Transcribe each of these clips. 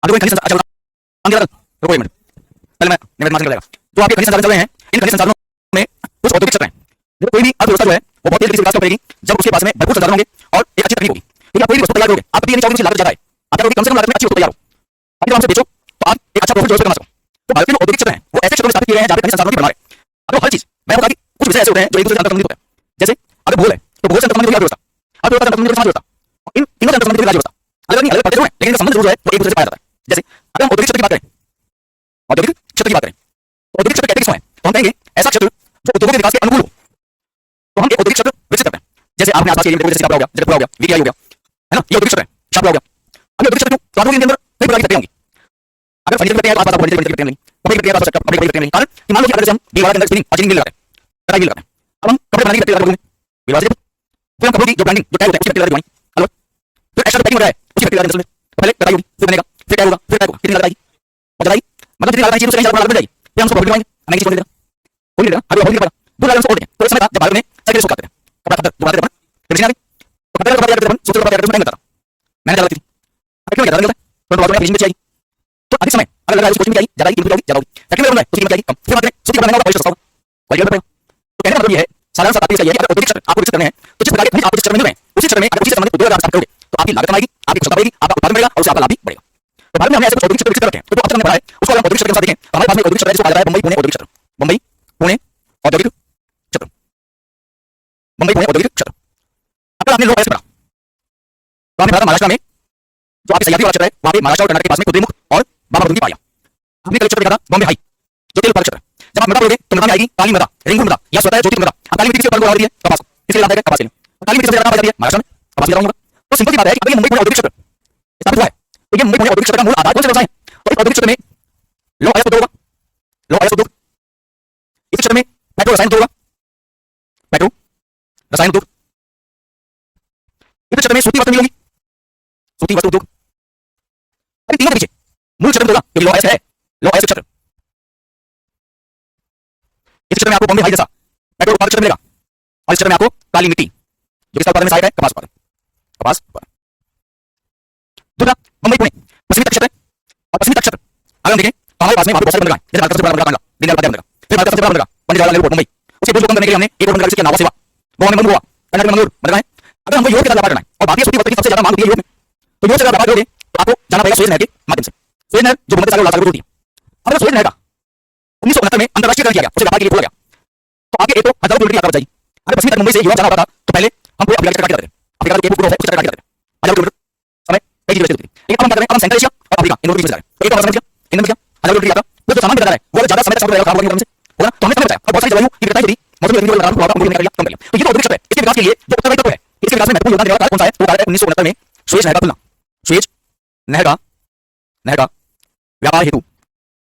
Undergoing खनिज संसाधन अंदर रुको एक मिनट पहले मैं निवेदन मार्जिन कर जाएगा। जो आपके खनिज संसाधन चल रहे हैं इन खनिज संसाधनों में कुछ औद्योगिक क्षेत्र हैं। देखो कोई भी अर्थव्यवस्था जो है वो बहुत तेजी से विकास करेगी जब उसके पास में भरपूर संसाधन होंगे और एक अच्छी तकनीक होगी। ठीक है, कोई भी वस्तु तैयार करोगे आप ये नहीं चाहोगे कि लागत ज्यादा है, आप चाहोगे कम से कम लागत में अच्छी वस्तु तैयार हो, अगर हमसे बेचो तो आप एक अच्छा प्रॉफिट जो कमा सको। तो भारत के जो औद्योगिक क्षेत्र हैं वो ऐसे क्षेत्रों में स्थापित किए गए हैं जहां पे खनिज संसाधनों की भरमार है। अब हर चीज मैं बता कि कुछ विषय ऐसे होते हैं जो एक दूसरे से अंतर संबंधित होते हैं। जैसे अगर भूगोल है तो भूगोल से अंतर संबंधित होगी अर्थव्यवस्था, अर्थव्यवस्था से अंतर संबंधित समाज व्यवस्था, इन तीनों से अंतर संबंधित राज्य व्यवस्था। अलग नहीं, अलग पढ़ते हैं लेकिन इनका संबंध जरूर है वो एक दूसरे से पाया जाता है। जैसे अगर हम औद्योगिक क्षेत्र की बात करें, औद्योगिक क्षेत्र की बात करें तो औद्योगिक क्षेत्र कहते किसको है, तो हम कहेंगे ऐसा क्षेत्र जो उद्योगों के विकास के अनुकूल हो, तो हम एक औद्योगिक क्षेत्र विकसित करते हैं। जैसे आपने आसपास के एरिया में जैसे सीतापुर हो गया, जगतपुर हो गया, वीटीआई हो गया, है ना, ये औद्योगिक क्षेत्र है, शाहपुर हो गया। अब औद्योगिक क्षेत्र तो आपको के अंदर कई प्रकार की फैक्ट्रियां होंगी। अगर फर्नीचर करते हैं तो आसपास आप फर्नीचर करते हैं, कपड़े करते हैं आसपास कपड़े करते हैं, कारण कि मान लो कि अगर हम दीवार के अंदर स्पिनिंग मशीन लगाते हैं, कटाई लगाते हैं, अब हम कपड़े बनाने की फैक्ट्री लगाते हैं, दीवार से फिर हम कपड़ों की जो ब्रांडिंग जो टैग होता है उसकी फैक्ट्री लगाते हैं, अलग फिर एक्स्ट्रा पैकिंग हो रहा है उसकी फैक्ट्री लगाते हैं। पहले कटाई होगी, फिर बनेगा, फिर टैग होगा, फिर टैग होगा, कितनी लागत आएगी और जलाई मतलब जितनी लागत आएगी उससे कहीं ज्यादा लागत मिल जाएगी, फिर हम उसको प्रॉफिट लगाएंगे, हमें किसी को नहीं देगा, कोई नहीं देगा, अभी बहुत नहीं पड़ा दूर लागत उसको देंगे। तो इस समय था जब भारत में साइकिल शो करते थे कपड़ा खतर जो बनाते थे फिर मशीन आ गई तो कपड़ा का कपड़ा तैयार करते थे, सोचो कपड़ा तैयार करते थे, महंगा था, मैंने ज्यादा लगती थी, अब क्यों ज्यादा मिलता है तो बाद में फिनिशिंग में चाहिए। तो अधिक समय अगर लगा उसको में चाहिए ज्यादा कीमत होगी, ज्यादा होगी फैक्ट्री में बनना है उसकी कीमत चाहिए कम, फिर बात करें सूती कपड़ा महंगा होगा सस्ता होगा, क्वालिटी बढ़ जाएगा। तो कहने का मतलब ये है साधारण सा बात ये है कि अगर औद्योगिक क्षेत्र आपको विकसित करने हैं तो जिस प्रकार के खनिज आपको जिस क्षेत्र में मिल रहे हैं उसी क्षेत्र में अगर उसी से संबंधित उद्योग आप करोगे तो आपकी लागत आएगी, आपकी क्षमता बढ़ेगी, आपका उत्पादन बढ़ेगा और उससे आपका लाभ भी बढ़ेगा। तो भारत में हमने ऐसे कुछ औद्योगिक क्षेत्र विकसित कर रखे हैं, तो अब तक हमने पढ़ा है उसको हम औद्योगिक क्षेत्र के साथ देखें तो हमारे पास में औद्योगिक क्षेत्र है जिसको कहा जाता है मुंबई पुणे औद्योगिक क्षेत्र, मुंबई पुणे औद्योगिक क्षेत्र, मुंबई पुणे औद्योगिक क्षेत्र। अगर आपने लोग ऐसे पढ़ा तो आपने पढ़ा महाराष्ट्र में जो आपकी सह्याद्री वाला क्षेत्र है वहां पे महाराष्ट्र और कर्नाटक के पास में कुद्रेमुख और बाबाबुदुन की पहाड़ियां। हमने कल क्षेत्र देखा था बॉम्बे हाई जो तेल उत्पादक क्षेत्र है। जब आप मृदा बोलोगे तो मृदा में आएगी काली मृदा, रिंगुन मृदा या स्वतः ज्योति मृदा। अब काली मिट्टी से उत्पादन हो रही है कपास को, इसलिए लाभदायक है कपास के लिए। काली मिट्टी से ज्यादा पाई जाती है महाराष्ट्र में, कपास की होगा। तो सिंपल सी बात है कि अगर ये मुंबई पुणे औद्योगिक क्षेत्र स्थापित हुआ है तो ये मुंबई पुणे औद्योगिक क्षेत्र का मूल आधार कौन से व्यवसाय है, तो इस औद्योगिक क्षेत्र में लौह अयस्क उद्योग होगा, लौह अयस्क उद्योग, इस क्षेत्र में पेट्रो रसायन उद्योग होगा, पेट्रो रसायन उद्योग, इस क्षेत्र में सूती वस्त्र मिलेगी, सूती वस्त्र उद्योग। अरे तीनों के पीछे मूल क्षेत्र होगा क्योंकि लौह अयस्क है, लौह अयस्क क्षेत्र। इस क्षेत्र में आपको बॉम्बे हाई जैसा पेट्रोल उत्पादक क्षेत्र मिलेगा और इस क्षेत्र में आपको काली मिट्टी जो किसका उत्पादन में सहायक है, कपास उत्पादन, कपास उत्पादन। दूसरा मुंबई पुणे पश्चिमी तट क्षेत्र और पश्चिमी तट क्षेत्र अगर हम देखें तो हमारे पास में वहां पे बहुत सारे बंदरगाह जैसे भारत का सबसे बड़ा बंदरगाह दीनदयाल उपाध्याय बंदरगाह, फिर भारत का सबसे बड़ा बंदरगाह पंडित जवाहरलाल नेहरू पोर्ट मुंबई, उसके बोझ को कम करने के लिए हमने एक और बंदरगाह जिसके नाम सेवा वो हमें मंगुआ कर्नाटक में मंगलूर बंदरगाह है। अगर हमको यूरोप के साथ व्यापार करना है और भारतीय सूती वस्त्र की सबसे ज्यादा मांग होती है यूरोप में, तो यूरोप से व्यापार करोगे तो आपको जाना पड़ेगा सुएज नहर के माध्यम से। सुएज नहर जो भूमध्य सागर और लाल सागर होती है, अब सुएज नहर का 1969 में अंतरराष्ट्रीयकरण किया गया, उसे व्यापार के लिए खोला गया। तो आगे एक तो हजारों किलोमीटर की यात्रा बचाई। अगर पश्चिमी तट मुंबई से यूरोप जाना होता था तो पहले हम पूरे अफ्रीका काट जाते थे, अफ्रीका का केप पूरा है उस काट जाते थे, हजारों किलोमीटर समय कई चीजें होती थी। लेकिन अब हम क्या करें, अब हम सेंट्रल एशिया और अफ्रीका इन दोनों के बीच जा रहे हैं। तो एक तो समझ गया इंडियन में क्या हजारों किलोमीटर यात्रा वो जो सामान बेचा है वो ज्यादा समय तक खराब होने से होगा, तो हमने समय बचाया और बहुत सारी जलवायु की विविधता भी मौसम की लगातार हुआ था, कर लिया कम कर लिया। तो ये तो औद्योगिक क्षेत्र है, इसके विकास के लिए जो उत्तरदायी तत्व है इसके विकास में महत्वपूर्ण योगदान देने वाला कौन सा है, वो कार्य 1969 में सुएज नहर का खुलना, सुएज नहर का व्यापार हेतु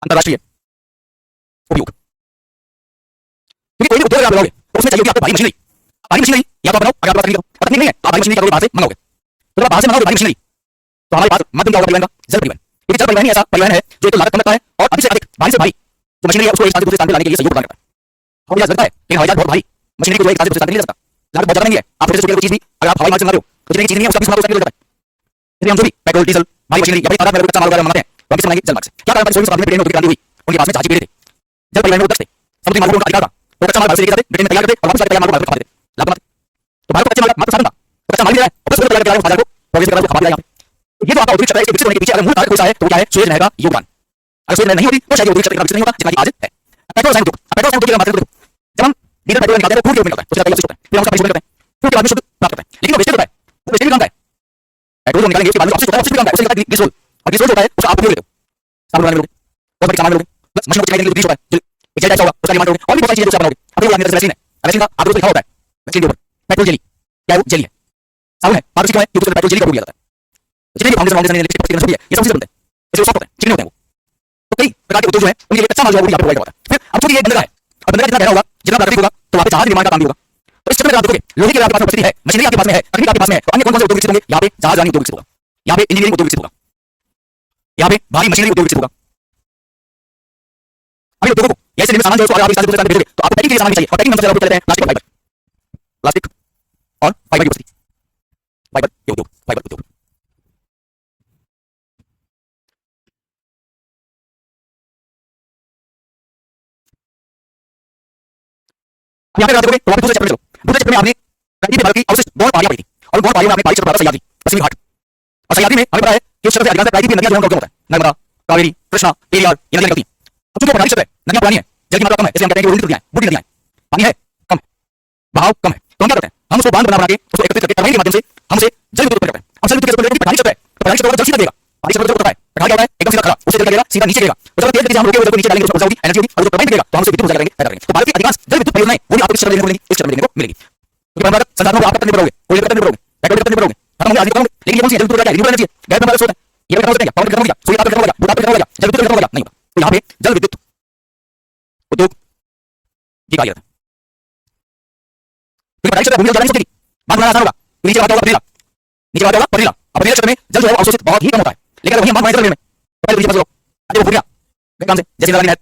अंतरराष्ट्रीय उपयोग। क्योंकि कोई भी उद्योग आप लगाओगे तो उसमें चाहिए कि आपको भारी मशीनरी, भारी मशीनरी या तो बनाओ अगर आपके पास तकनीक और तकनीक नहीं है आप भारी मशीनरी करोगे बाहर से मंगाओगे, तो जब बाहर से मंगाओगे भारी मशीनरी तो हमारे पास माध्यम क्या होगा परिवहन का, जल परिवहन। क्योंकि जल परिवहन ही ऐसा परिवहन है जो एक तो लागत कम लगता है और अधिक से अधिक भारी से भारी जो मशीनरी है उसको एक स्थान से दूसरे स्थान पर लाने के लिए सहयोग प्रदान करता है। हवाई जहाज लगता है लेकिन हवाई जहाज बहुत भारी मशीनरी को जो एक स्थान से दूसरे स्थान पर ले जा सकता, लागत बहुत ज्यादा नहीं है। आप छोटे छोटे चीज भी अगर आप हवाई मार्ग से मंगा रहे हो तो जितनी चीज नहीं है उसका भी सामान लग जाता है। इसलिए हम जो भी पेट्रोल डीजल भारी मशीनरी या भाई तादाद में कच्चा माल वगैरह मंगाते हैं वो किससे मंगाएंगे, जल मार्ग से। क्या कारण था 16वीं शताब्दी में ब्रिटेन में क्रांति हुई, उनके पास में जहाज पेड़ थे, जल परिवहन में वो दक्ष थे, समुद्री मार्गों का अधिकार था, वो कच्चा माल भारत से लेके जाते ब्रिटेन में तैयार करते और वापस सारे तैयार माल को भारत में खपाते थे, लाभ कमाते। तो भारत को कच्चे माल मात्र साधन था, कच्चा माल मिल रहा है और बस वो तैयार कर रहा है बाजार को प्रोग्रेस कर रहा है, खपा दिया यहाँ पे। ये जो आपका औद्योगिक क्षेत्र है इसके विकसित होने के पीछे अगर मूल कारण कोई सा है तो वो क्या है, सुएज नहर का योगदान। अगर सुएज नहर नहीं होती तो शायद औद्योगिक क्षेत्र का विकसित नहीं होता जितना कि आज है। पेट्रोल रसायन उद्योग, पेट्रोल रसायन उद्योग की बात करें तो जब हम डीजल पेट्रोल निकालते हैं तो क्रूड के ऊपर निकलता है, उसका तैयार होता है, फिर हम उसका परिशोधन करते हैं, फिर उसके बाद में शुद्ध प्राप्त करते हैं। लेकिन वो वेस्टेज होता है, वो वेस्टेज भी काम का है। पेट्रोल जो निकालेंगे उसके बाद में ऑक्सीजन होता है, ऑक्सीजन भी काम का है, उसे निकालते हैं ग्लिसरॉल और ग्लिसरॉल होता है उसका आप उपयोग लेते हो, साबुन बनाने में लोगे, बहुत बड़ी सामान में लोगे, बस मशीन को चलाने के लिए ग्रीस होता है, जो एक जेल टाइप होगा उसका निर्माण करोगे और भी बहुत सारी चीजें जो आप बनाओगे। अब ये आपने रेसिन है, रेसिन का आप उसको लिखा होता है रेसिन के ऊपर पेट्रोल जेली, क्या है वो जेली है, साबुन है, आप क्या है कि उसको पेट्रोल जेली का उपयोग किया जाता है। जितने भी फाउंडेशन ने लिखित पत्रिका सब है ये सब चीजें बनते हैं, इससे वो सॉफ्ट होते हैं, चिकने होते हैं वो। तो कई प्रकार के उद्योग जो है उनके लिए कच्चा माल जो है वो यहाँ पे प्रोवाइड होता है। फिर अब चूंकि ये बंदरगाह है और बंदरगाह जितना गहरा होगा जितना प्राकृतिक होगा तो वहाँ पे जहाज निर्माण का काम भी होगा। तो इस क्षेत्र में आप देखोगे लोहे की आपके पास उपस्थिति है, मशीनरी आपके पास में है, तकनीक आपके पास में है, तो अन्य कौन कौन से उद्योग विकसित होंगे, यहाँ पे जहाज रानी उद्योग विकसित होगा, यहाँ पे इंजीनियरिंग उद्योग विकसित होगा, यहाँ पे भारी मशीनरी उद्योग विकसित होगा। अभी उद्योगों को ऐसे सामान जो अगर आप इस तरह से भेजोगे तो आपको पैकिंग के लिए सामान चाहिए और पैकिंग में सबसे ज्यादा उपयोग करते हैं प्लास्टिक और फाइबर की उपस्थिति, फाइबर के उद्योग, फाइबर उद्योग। यहाँ पे बात करोगे तो आप दूसरे चैप्टर में चलो। दूसरे चैप्टर में आपने प्राकृतिक भारत की अवशिष्ट गौण पहाड़ियां पढ़ी थी और गौण पहाड़ियों में आपने पहाड़ी क्षेत्र पढ़ा था सह्याद्री, पश्चिमी घाट। और सह्याद्री में हमें पता है कि उस क्षेत्र से अधिकांश प्राकृतिक नदियां जो होता है नर्मदा, कावेरी, कृष्णा, पेरियार, ये नदियां निकलती हैं। अब चूंकि पहाड़ी क्षेत्र है, नदियां पुरानी है, जल की मात्रा कम है, इसलिए हम कहते हैं कि नदियां बूढ़ी नदियां हैं, पानी है कम है, बहाव कम है, तो हम क्या करते हैं, हम उसको बांध बना के उसको एकत्रित करके टरबाइन के माध्यम से हम उसे जल विद्युत उत्पन्न करते हैं। हम जल विद्युत कैसे उत्पन्न पहाड़ी क्षेत्र है तो पहाड़ी क्षेत्र जल सीधा देगा, पहाड़ी क्षेत्र होता है पहाड़ क्या होता है एकदम सीधा खड़ा, उससे जल गिरेगा सीधा नीचे गिरेगा, तो जब तेज गति से हम रोके जल को नीचे डालेंगे उसमें ऊर्जा होगी, एनर्जी होगी, और जो टरबाइन गिरेगा तो हम उसे विद्युत ऊर्जा करेंगे पैदा करेंगे। तो भारत की अधिकांश जल विद्युत परियोजनाएं वो भी आपको इस क्षेत्र में देखने को मिलेंगी, इस क्षेत्र में देखने को मिलेगी। क्योंकि परंपरागत संसाधनों को आप करने पड़ोगे, कोई करने पड़ोगे, बैकवर्ड करने पड़ोगे, खत्म होंगे, आज करोगे, लेकिन ये कौन सी जल विद्युत ऊर्जा है, रिन्यूएबल एनर्जी है, गैर परंपरागत स्रोत है, ये भी खत्म हो सकते हैं, पावर खत्म हो गया, सूर्य ताप खत्म हो गया, भूताप खत्म हो गया, जल विद्युत खत्म हो गया, नहीं होगा। तो यहाँ पे जल विद्युत उद्योग की कार्यरत है। क्योंकि पहाड़ी क्षेत्र भूमि जल नहीं सकती, बांध बनाना आसान होगा, तो नीचे बात होगा पथरीला, नीचे बात होगा पथरीला, अब पथरीला क्षेत्र में जल जो है अवशोषित बहुत ही कम होता है, लेकिन वही हम बांध बनाए में तो पहले समझ लो, आज वो भूल गया गए काम से, जैसे लगानी है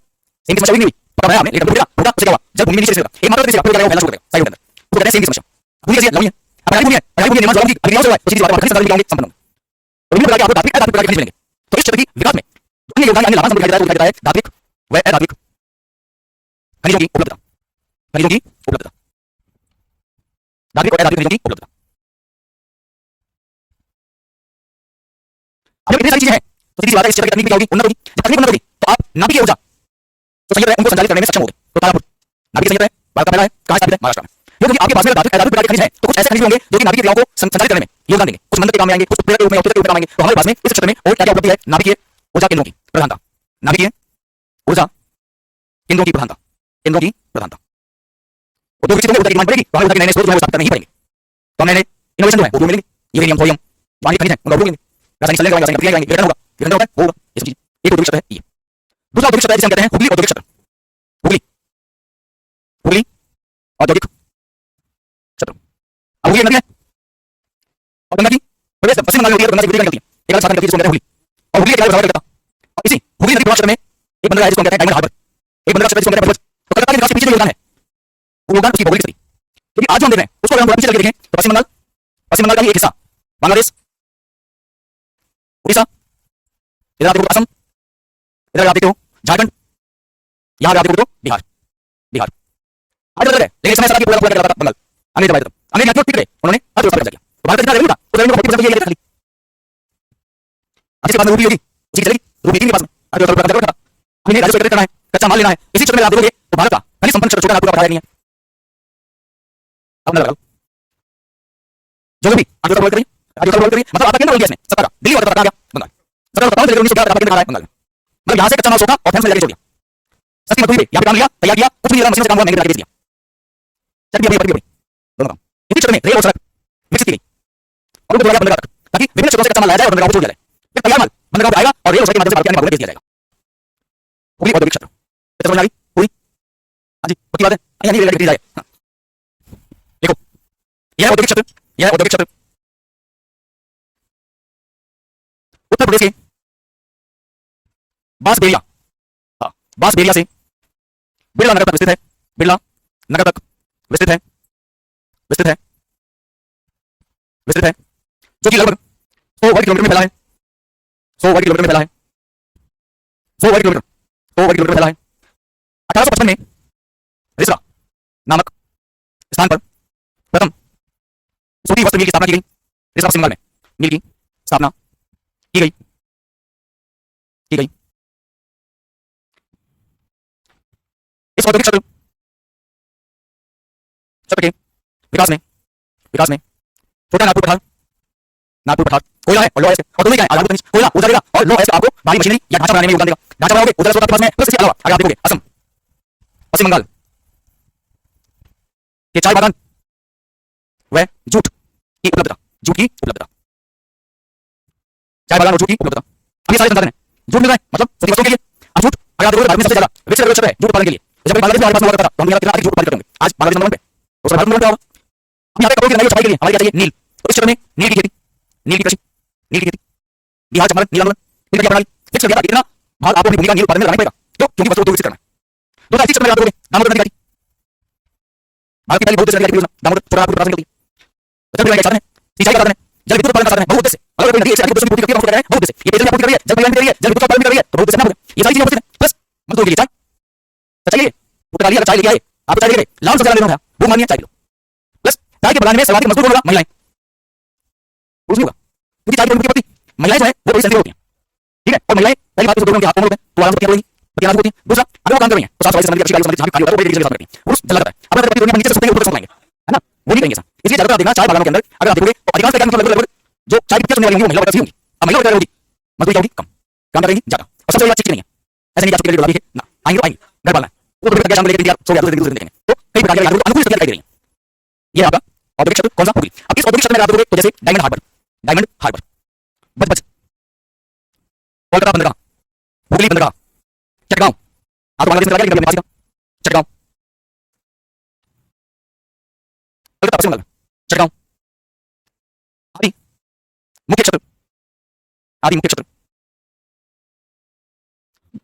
सेम समस्या हुई नहीं हुई, पता है आपने, लेकिन भूल गया होगा उससे क्या हुआ, जब भूमि में नीचे से एक मात्रा से आपको क्या फैलना शुरू कर देगा साइड में, तो कहते हैं सेम की समस्या भूमि कैसी है, लवणीय। अब पहाड़ी भूमि है, पहाड़ी भूमि निर्माण जल की अभिक्रियाओं से हुआ है, तो सीधी बात है खनिज संसाधन मिलेंगे संपन्न होंगे, तो विभिन्न प्रकार के आपको धात्विक अधात्विक प्रकार के खनिज मिलेंगे। तो इस क्षेत्र की विकास में अन्य योगदान अन्य लाभांश दिखाई देता है धात्विक व अधात्विक खनिजों की उपलब्धता, खनिजों की उपलब्धता, धात्विक और अधात्विक खनिजों की उपलब्धता। अब इतनी सारी चीजें हैं तो सीधी बात है इस क्षेत्र की तकनीक क्या होगी, उन्नत होगी। जब तकनीक उन्नत होगी तो आप नाभिकीय ऊर्जा तो संयंत्र है उनको संचालित करने में सक्षम होंगे। तो तारापुर नाभिकीय संयंत्र है, भारत का पहला है, कहां स्थापित है, महाराष्ट्र में। क्योंकि आपके पास में धात्विक अधात्विक प्रकार के खनिज हैं तो कुछ ऐसे खनिज होंगे जो कि नाभिकीय क्रियाओं को संचालित करने में योगदान देंगे, कुछ मंत्र के काम में आएंगे, कुछ उत्प्रेरक के रूप में उत्तेजक के रूप में काम आएंगे। तो हमारे पास में इस क्षेत्र में और क्या क्या उपलब्धि है, नाभिकीय ऊर्जा केंद्रों की प्रधानता, नाभिकीय ऊर्जा केंद्रों की प्रधानता, केंद्रों की प्रधानता। उद्योग क्षेत्र में ऊर्जा की डिमांड बढ़ेगी तो हमें ऊर्जा के नए स्रोत जो है वो स्थापित करने ही पड़ेंगे, तो हम नए इनोवेशन जो है वो मिलेंगे, यूरेनियम, थोरियम, वाणिज्यिक खनिज है उनका उपयोग लेंगे, रासायनिक संलयन कराएंगे, रासायनिक प्रक्रिया कराएंगे, विघटन होगा, विघटन होगा वो होगा, ये सब चीज एक औद्योगिक क्षेत्र है। ये दूसरा औद्योगिक क्षेत्र है जिसे हम कहते हैं हुगली औद्योगिक क्षेत्र, हुगली हुगली औद्योगिक क्षेत्र। अब हुगली नदी है और गंगा की प्रवेश पश्चिम बंगाल में होती है, तो गंगा से गुजरी निकलती है, एक अलग साधन निकलती है जिसको कहते हैं हुगली, और हुगली के किनारे बराबर करता। और इसी हुगली नदी प्रवाह क्षेत्र में एक बंदरगाह है जिसको कहते हैं डायमंड हार्बर, एक बंदरगाह क्षेत्र जिसको कहते हैं भोज। तो कलकत्ता के विकास के पीछे जो योगदान है वो योगदान उसकी भौगोलिक स्थिति, क्योंकि आज जो हम देख रहे हैं उसको अगर हम पीछे चल के देखें तो पश्चिम बंगाल का ही एक हिस्सा बांग्लादेश, उड़ीसा, इधर आप देखो असम, इधर आप देखते हो झारखंड, यहाँ आप देखो बिहार, बिहार आज है, लेकिन समय सारा की पूरा पूरा बंगाल अंग्रेज दबाए, अंग्रेज यहाँ टिक गए, उन्होंने अर्थव्यवस्था कब्जा किया। तो भारत का जितना रेवेन्यू था उस रेवेन्यू को 40% ये खाली। अब इसके बाद में रूपी होगी उसी चलेगी, रूपी के पास में अर्थव्यवस्था कब्जा करता, हमें राजस्व एकत्रित करना है, कच्चा माल लेना है, इसी क्षेत्र में आप देखोगे तो भारत का खनिज संपन्न क्षेत्र छोटा नागपुर का बढ़ाया नहीं है। अब लगाओ जो भी अर्थव्यवस्था करिए, अर्थव्यवस्था करिए, मतलब आपका केंद्र हो गया इसने सत्ता का, दिल्ली और कलकत्ता आ गया बंगाल, सत्ता बताओ लेकिन 1911 आपका केंद्र कहाँ है बंगाल में, मतलब यहाँ से कच्चा माल सोखा और फैंस में लगे छोड़ दिया, सस्ती मजदूरी पे यहाँ पे काम लिया, तैयार किया, कुछ भी नहीं मशीन से काम हुआ, महंगे बेच दिया, चल दिया पड़ी दोनों काम। इसी क्षेत्र में रेल और सड़क विकसित की गई और उनको बंदरगाह तक, ताकि विभिन्न क्षेत्रों से कच्चा माल लाया जाए और बंदरगाह को छोड़ दिया जाए, फिर तैयार माल बंदरगाह पे आएगा और रेल और सड़क के माध्यम से भारत के अन्य भागों में भेज दिया जाएगा। हुगली औद्योगिक क्षेत्र समझ में आ गई पूरी? हाँ जी पक्की बात है, नहीं रेलगाड़ी जाए। देखो यह औद्योगिक क्षेत्र, यह औद्योगिक क्षेत्र उत्तर प्रदेश के बांसबेरिया, हाँ बांसबेरिया से बिरला नगर तक विस्तृत है, बिरला नगर तक विस्तृत है, विस्तृत है, विस्तृत है, जो कि लगभग 100 वर्ग किलोमीटर में फैला है, 100 वर्ग किलोमीटर में फैला है, 100 वर्ग किलोमीटर, 100 वर्ग किलोमीटर में फैला है। 1855 में रिसरा नामक स्थान पर प्रथम सूती वस्त्र मिल की स्थापना की गई, रिसरा पश्चिम बंगाल में मिल की स्थापना की गई, की गई। इस औद्योगिक क्षेत्र के विकास में छोटा नागपुर पठार, नागपुर पठार कोयला है और लौह है, और दोनों क्या है आधारभूत खनिज, कोयला ऊर्जा देगा और लौह आपको भारी मशीनरी या ढांचा बनाने में योगदान देगा, ढांचा बनाओगे ऊर्जा स्रोत के पास में, प्लस इसके अलावा अगर आप देखोगे असम, पश्चिम बंगाल के चाय बागान व जूट की उपलब्धता, जूट की उपलब्धता, चाय बागान और जूट की उपलब्धता, अब ये सारे संसाधन है, जूट मिल रहा है मतलब सूती वस्तुओं के लिए। अब जूट अगर आप देखोगे भारत में सबसे ज्यादा विकसित क्षेत्र है जूट उत्पादन के लिए, जब बांग्लादेश में हमारे पास हुआ करता था तो हम कितना अधिक जूट उत्पादन करेंगे, आज बांग्लादेश नंबर पे तो भारत नंबर पे होगा। हम यहाँ पे कपड़ों की नई छपाई के लिए हमारे क्या चाहिए, नील, तो इस क्षेत्र में नील की खेती, नील की कृषि, नील की खेती, बिहार चंपारण नीलांबर इनका प्रणाली फिक्स कर दिया था, इतना भाग आपको अपनी भूमि का नील उत्पादन में लगाना पड़ेगा, क्यों, क्योंकि वस्तु उद्योग विकसित करना है। तो इस क्षेत्र में आप देखोगे दामोदर नदी घाटी, भारत की पहली बहुत नदी योजना दामोदर छोटा नागपुर प्राचीन नदी, जल विद्युत साधन है, सिंचाई का साधन है, जल विद्युत उत्पादन का साधन है, बहुत उद्देश्य, अगर कोई नदी एक से अधिक वस्तु की पूर्ति करती है तो बहुत उद्देश्य, ये पेयजल की आपूर्ति कर रही है, जल परिवहन कर रही है, जल विद्युत उत्पादन कर रही है, तो बहुत उद्देश्य ना हो, ये सारी चीजें उपस्थित है, प्लस मजदूर के लिए चाय, चाहिए उठा लिया चाय लेके आए, आप चाय लेके लाल सबसे ज्यादा लेना है, भूख मारनी है चाय पी लो। प्लस चाय के बनाने में सर्वाधिक मजबूत होगा महिलाएं, पुरुष नहीं होगा, क्योंकि चाय के प्रति महिलाएं जो है वो थोड़ी सेंसिटिव होती हैं, ठीक है। और महिलाएं पहली बात तो दोनों के हाथ होते हैं तो आराम से बोलेंगी, पति आराम होती है। दूसरा अगर वो काम कर रही है तो साफ सफाई से संबंधित अच्छी संबंधित जहां भी कार्य होता है वो एक जगह करती है, पुरुष चल जाता है। अब अगर पति दुनिया नीचे से सुनते ऊपर सुनाएंगे, है ना, वो नहीं करेंगे ऐसा। इसलिए ज्यादातर आप देखना चाय बागानों के अंदर अगर आप देखोगे तो अधिकांश का मतलब लगभग जो चाय पीते सुनने वाली होंगी वो महिला वर्ग की होंगी। अब महिला वर्ग होगी मजदूरी क्या होगी, कम काम करेंगी ज्यादा। और सबसे बड़ी बात चिकनी नहीं है, ऐसे नहीं जाती है ना, आएंगे तो आएंगे घर वाला वो तो शाम लेकर इंतजार सो गया दूसरे दिन देखेंगे। तो कई प्रकार के अनुकूल स्थितियां दिखाई दे रही हैं। ये आपका औद्योगिक क्षेत्र कौन सा होगी। अब इस औद्योगिक क्षेत्र में आप देखोगे तो जैसे डायमंड हार्बर, बच कोलकाता बंदरगाह, हुगली बंदरगाह, चटगांव, आप बांग्लादेश में चला गया निवासी का चटगांव, कलकत्ता पश्चिम बंगाल में चटगांव, आदि मुख्य क्षेत्र, आदि मुख्य क्षेत्र,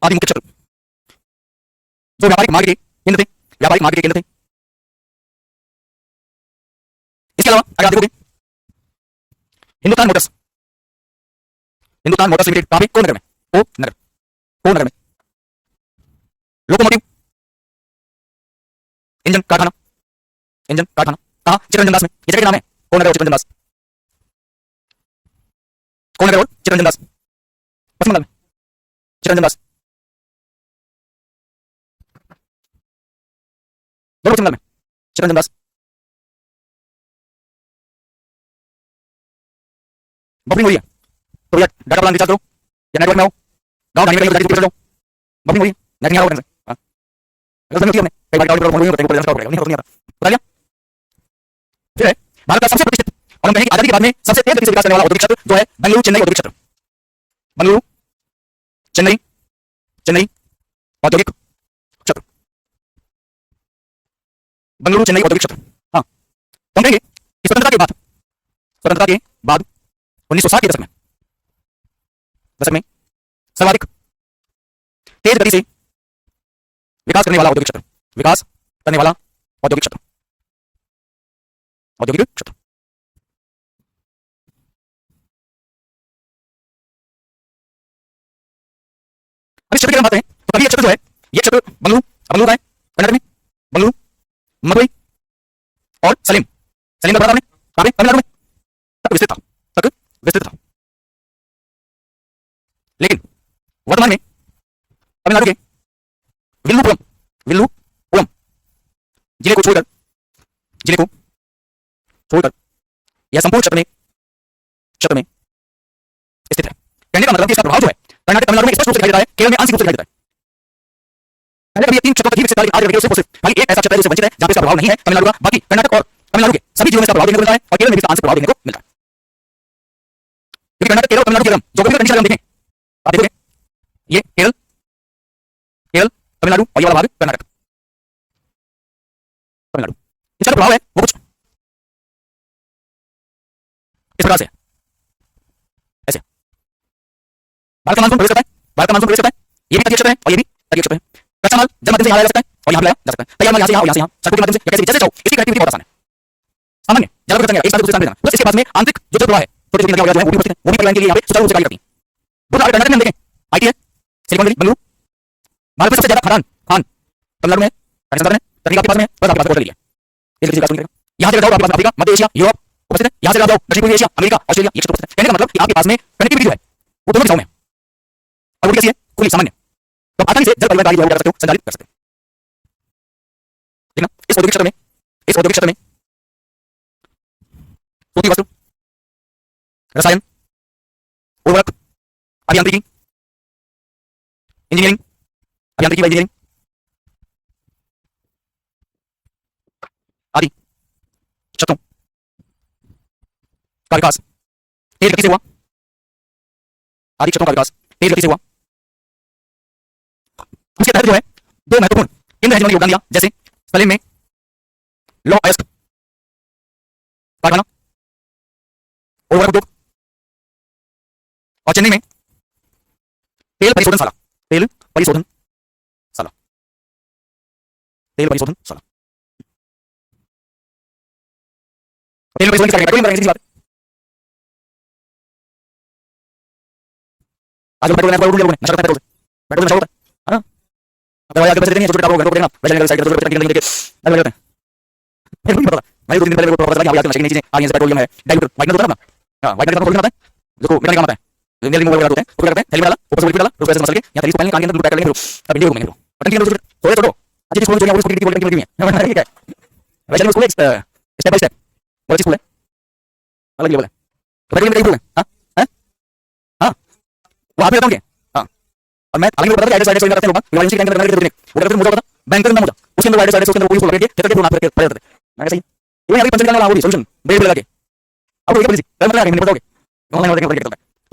आदि मुख्य क्षेत्र जो व्यापारिक मार्ग के केंद्र थे, व्यापारिक मार्ग के केंद्र थे। इसके अलावा अगर आप देखोगे हिंदुस्तान मोटर्स लिमिटेड कहां पे, कौन नगर में, ओ नगर में। लोकोमोटिव इंजन कारखाना कहां, चित्तरंजन दास में। ये जगह का नाम है, कौन नगर और चित्तरंजन दास, कौन नगर और चित्तरंजन दास, पश्चिम बंगाल में चित्तरंजन दास, दोनों पश्चिम बंगाल में चित्तरंजन दास। बफरिंग हो रही है तो भैया डाटा प्लान रिचार्ज करो या नेटवर्क में आओ, गांव ढाणी में कहीं जाके जाओ, बफरिंग हो रही है नेट नहीं आ रहा है। हां अगर नहीं कई बार टावर नहीं होता है, ऊपर जाना पड़ेगा, नहीं आता बता लिया। फिर है भारत का सबसे प्रतिष्ठित और हम कहेंगे आजादी के बाद में सबसे तेज गति से विकास करने वाला औद्योगिक क्षेत्र जो है बेंगलुरु चेन्नई औद्योगिक क्षेत्र, बेंगलुरु चेन्नई औद्योगिक क्षेत्र, बेंगलुरु चेन्नई औद्योगिक क्षेत्र। हाँ तो हम कहेंगे कि स्वतंत्रता के बाद 1960 के दशक में सर्वाधिक तेज गति से विकास करने वाला औद्योगिक क्षेत्र, अब इस क्षेत्र की हम बात करें तो कभी ये क्षेत्र जो है, ये क्षेत्र बंगलुरु का है कर्नाटक में, बंगलुरु, मदुरई और सलीम का पढ़ा आपने कहां पे, तमिलनाडु में, तक विस्तृत था। लेकिन वर्तमान में तमिलनाडु के विल्लुपुरम जिले को छोड़कर यह संपूर्ण क्षेत्र में स्थित है। कहने का मतलब कि इसका प्रभाव जो है कर्नाटक तमिलनाडु में स्पष्ट रूप से दिखाई देता है, केरल में आंशिक रूप से दिखाई देता है। पहले कभी ये तीन क्षेत्रों तक ही विकसित आज सिर्फ खाली एक ऐसा क्षेत्र है जिससे वंचित है जहां इसका प्रभाव नहीं है तमिलनाडु का, बाकी कर्नाटक और तमिलनाडु के सभी जिलों में इसका प्रभाव देखने को मिलता है और केरल में भी आंशिक प्रभाव देखने को मिलता है। क्योंकि कर्नाटक, केरल और तमिलनाडु की ज्योग्राफिकल कंडीशन हम देखें, आप देखोगे ये केरल तमिलनाडु और ये वाला भाग कर्नाटक तमिलनाडु, इसका प्रभाव है वो कुछ इस प्रकार से ऐसे। भारत का मानसून प्रवेश करता है, ये भी तटीय क्षेत्र है और ये भी तटीय क्षेत्र है। कच्चा माल जल माध्यम से यहां लाया जा सकता है और यहां लाया जा सकता है, तैयार माल यहां से यहां सड़कों के माध्यम से या कैसे भी जैसे चाहो, इसकी कनेक्टिविटी बहुत आसान है। सामान्य जल का एक स्थान से दूसरे स्थान पे जाना, प्लस इसके पास में आंतरिक जो जल प्रवाह है, छोटी छोटी नदियां वगैरह जो है वो भी उपस्थित है, वो भी परिवहन के लिए यहां पे सुचारू रूप से कार्य करती हैं। दूसरा कर्नाटक में हम देखें आईटी है, सिलिकॉन वैली, बेंगलुरु। भारत में सबसे ज्यादा खान तमिलनाडु में, राजस्थान में, तकनीक आपके पास में, बस आपके पास होटल है, ये किसी का सुन करेगा। यहां से जाओ आपके पास अफ्रीका, मध्य एशिया, यूरोप उपस्थित है। यहां से जाओ दक्षिण पूर्वी एशिया, अमेरिका, ऑस्ट्रेलिया, ये क्षेत्र उपस्थित है। कहने का मतलब कि आपके पास में कनेक्टिविटी जो है वो दोनों दिशाओं में है और वो कैसी है, खुली सामान्य, तो आसानी से जल परिवहन कार्य कर सकते हो, संचालित कर सकते हो। ठीक ना। इस औद्योगिक क्षेत्र में सूती वस्त्र, रसायन, उर्वरक, अभियांत्रिकी, इंजीनियरिंग आदि क्षेत्रों का विकास तेज गति से हुआ, उसके तहत जो है दो महत्वपूर्ण केंद्र हैं जिन्होंने योगदान दिया, जैसे सलीम में लौ अयस्क कारखाना, उर्वरक उद्योग, और चेन्नई में तेल परिशोधन शाला। तेल परिशोधन की पेट्रोलियम की बात आज पेट्रोल नशा करता है, पेट्रोल नशा होता है ना। अब आगे पैसे देंगे छोटे टापू घरों को देना, वैसे साइड पे छोटे टंकी देंगे, अलग होते हैं। फिर मुझे पता भाई 2 दिन पहले मेरे को पता चला कि यहाँ पे चीजें आ रही हैं, पेट्रोलियम है, डाइल्यूटर व्हाइटनर होता है ना अपना, हां व्हाइटनर का थोड़ा आता है जिसको मेटालिक काम आता है, मेटालिक मोबाइल होता है उसको क्या करते हैं थैली में डाला ऊपर से लिक्विड डाला फिर उसको ऐसे मसल के यहाँ थैली को पहले कान के अंदर पैक कर लेंगे, अब इंडिया घूमेंगे बटन के अंदर थोड़े छोड़ो अच्छी चीज खोलो जो उसको की बोलते हैं ठीक है वैसे उसको स्टेप बाय स्टेप बहुत अच्छी स्कूल है अलग लेवल है तो पहले मेरे को हां हां हां वहां पे बताऊंगे हां और मैं आगे बता रहा हूं साइड करते हैं लोग रिवाइज के टाइम में करते हैं वो फिर मुझे पता बैंक का नाम होता उसके अंदर साइड उसके अंदर पुलिस को लगा के ठेके के नाम पे पड़े रहते मैं सही ये यहां पे पंच करने वाला होगी सॉल्यूशन ब्रेक लगा के अब ये पुलिस मैं मतलब मैंने बताओगे ऑनलाइन ऑर्डर करके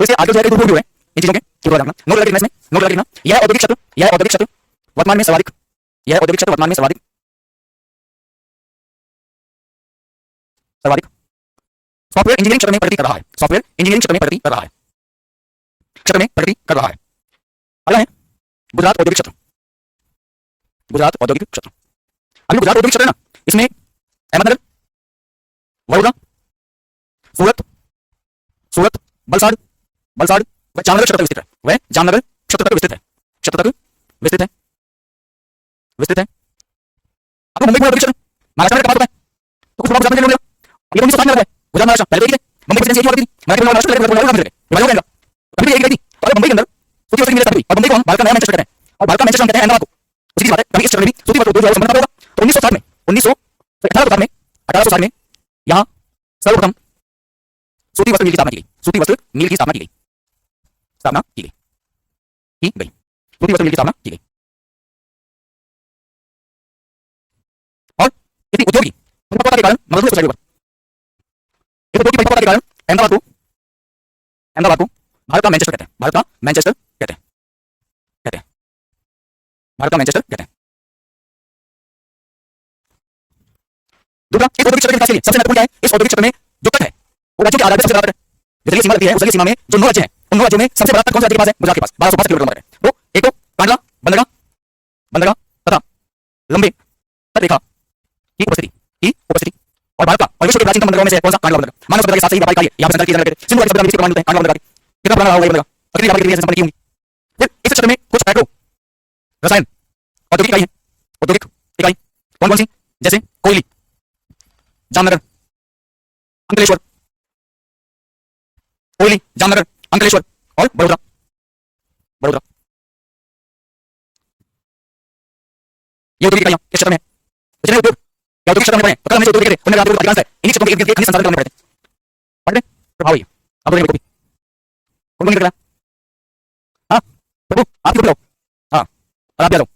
तो इससे आगे जाके दूर है इन चीजों के पूरा रखना नोट लगा के इसमें नोट लगा के यह औद्योगिक क्षेत्र वर्तमान में सर्वाधिक यह औद्योगिक क्षेत्र वर्तमान में सर्वाधिक सॉफ्टवेयर इंजीनियरिंग क्षेत्र में प्रगति कर रहा है, सॉफ्टवेयर इंजीनियरिंग क्षेत्र में प्रगति कर रहा है, क्षेत्र में प्रगति कर रहा है। अगला है गुजरात औद्योगिक क्षेत्र, गुजरात औद्योगिक क्षेत्र। अभी गुजरात औद्योगिक क्षेत्र है ना, इसमें अहमदनगर, वडोदरा, सूरत, वलसाड वह जामनगर क्षेत्र तक विस्तृत है, वह जामनगर क्षेत्र तक विस्तृत है, क्षेत्र तक विस्तृत है। आपको मुंबई औद्योगिक क्षेत्र महाराष्ट्र में कमाल होता है तो कुछ गुजरात में ले लो, ये 1960 में लगा है गुजरात महाराष्ट्र पहले देखिए मुंबई प्रेसिडेंसी एक होती थी महाराष्ट्र में महाराष्ट्र लगा अभी एक रही थी और मुंबई के अंदर सूची वस्तु मिले तभी और मुंबई को हम भारत का नया मैनचेस्टर कहते हैं और भारत का मैनचेस्टर हम कहते हैं अहमदाबाद को उसी की बात है कभी इस क्षेत्र में भी सूची वस्तु दो संबंध होगा तो 1960 में 1860 में यहाँ सर्वप्रथम सूती वस्त्र मिल की स्थापना की गई, सूती वस्त्र मिल की स्थापना की गई सूती वस्त्र मिल की स्थापना की गई और इतनी उद्योगी परिपक्वता के कारण मजबूत सोसाइटी पर इस उद्योगी परिपक्वता के कारण अहमदाबाद को भारत का मैनचेस्टर कहते हैं, भारत का मैनचेस्टर कहते हैं। दूसरा इस औद्योगिक क्षेत्र के विकास के लिए सबसे महत्वपूर्ण क्या है, इस औद्योगिक क्षेत्र में जो तट है वो राज्यों के आधार पर सबसे बड़ा तट है, जैसे सीमा लगती है उस सीमा में जो 9 राज्य हैं उन 9 राज्यों में सबसे बड़ा तट कौन से राज्य के पास है, गुजरात के पास 1265 किलोमीटर लंबा है। तो एक तो कांडला बंदरगाह तथा लंबे तट रेखा की उपस्थिति और भारत का और विश्व के प्राचीनतम बंदरगाहों में से कौन सा कांडला बंदरगाह, मानव सभ्यता के साथ ही व्यापारिक कार्य यहाँ पर संचालित किए जाते हैं, सिंधु घाटी सभ्यता में इसके प्रमाण मिलते हैं कांडला बंदरगाह के, कितना पुराना रहा होगा ये बंदरगाह और कितनी व्यापारिक क्रियाएं संपन्न की होंगी। फिर इस क्षेत्र में कुछ पेट्रो रसायन औद्योगिक इकाई है, औद्योगिक इकाई कौन सी, जैसे कोयली, जामनगर, अंकलेश्वर, कोयली, जामनगर, अंकलेश्वर और बड़ोदरा ये औद्योगिक इकाइयां किस क्षेत्र में है, जितने उद्योग या औद्योगिक क्षेत्र में पड़े तो कल हमें उद्योग देखे उन्हें अधिकांश है इन्हीं क्षेत्रों के इर्द गिर्द खनिज संसाधन करने पड़ते हैं पढ़ने प्रभाव है। अब बोलेंगे कौन निकला, हाँ प्रभु आप क्यों बुलाओ, हाँ आप भी आ जाओ।